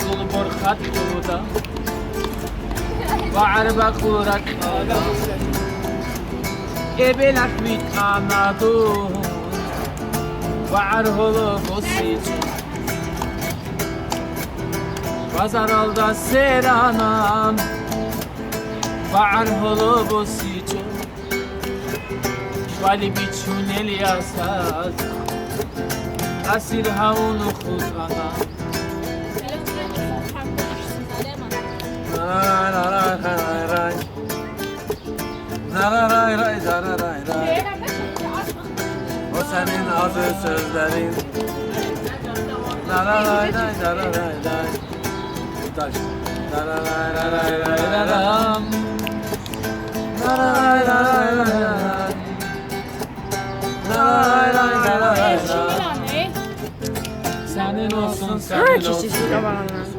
Kulu borkat kuluda Va'arba kurat ada Ebelat mit anadun Va'arholu bosicu Pazaralda seranam Va'arholu bosicu Vali biçun Eliasaz Asir havunu khuzana O senin adı sözlerin Senin olsun, senin olsun.